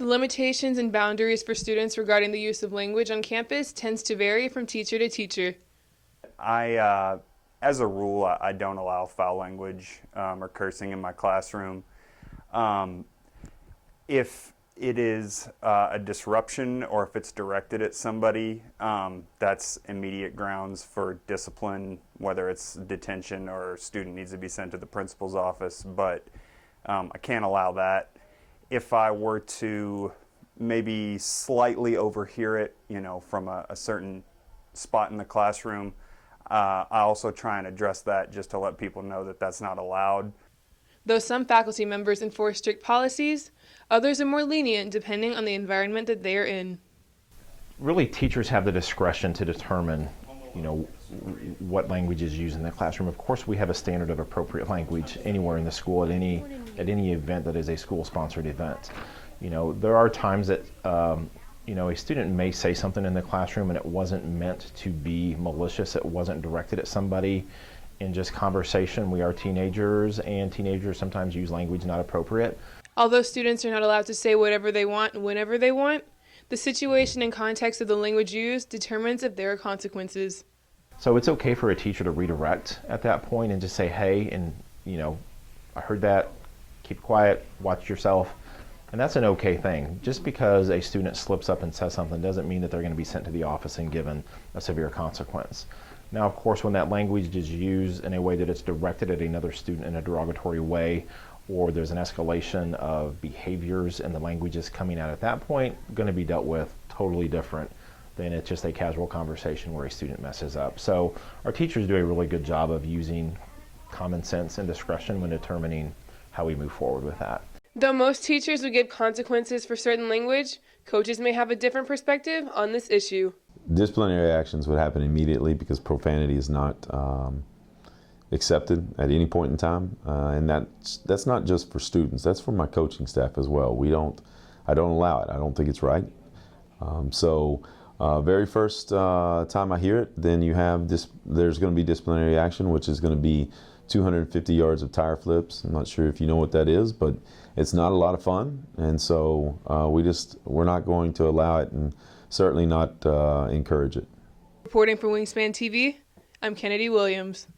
The limitations and boundaries for students regarding the use of language on campus tends to vary from teacher to teacher. As a rule, I don't allow foul language or cursing in my classroom. Um, if it is a disruption or if it's directed at somebody, that's immediate grounds for discipline, whether it's detention or a student needs to be sent to the principal's office. But I can't allow that. If I were to maybe slightly overhear it, from a certain spot in the classroom, I also try and address that just to let people know that that's not allowed. Though some faculty members enforce strict policies, others are more lenient depending on the environment that they are in. Really, teachers have the discretion to determine, what language is used in the classroom. Of course, we have a standard of appropriate language anywhere in the school at any event that is a school-sponsored event. There are times that a student may say something in the classroom and it wasn't meant to be malicious. It wasn't directed at somebody. In just conversation, we are teenagers, and teenagers sometimes use language not appropriate. Although students are not allowed to say whatever they want whenever they want, the situation and context of the language used determines if there are consequences. So it's okay for a teacher to redirect at that point and just say, hey, and I heard that, keep quiet, watch yourself. And that's an okay thing. Just because a student slips up and says something doesn't mean that they're going to be sent to the office and given a severe consequence. Now, of course, when that language is used in a way that it's directed at another student in a derogatory way, or there's an escalation of behaviors and the language is coming out at that point, going to be dealt with totally different than it's just a casual conversation where a student messes up. So our teachers do a really good job of using common sense and discretion when determining how we move forward with that. Though most teachers would give consequences for certain language, coaches may have a different perspective on this issue. Disciplinary actions would happen immediately because profanity is not accepted at any point in time, and that's not just for students. That's for my coaching staff as well. I don't allow it. I don't think it's right. Very first time I hear it, then you have this. There's going to be disciplinary action, which is going to be 250 yards of tire flips. I'm not sure if you know what that is, but it's not a lot of fun, and so we're not going to allow it, and certainly not encourage it. Reporting for Wingspan TV, I'm Kennedy Williams.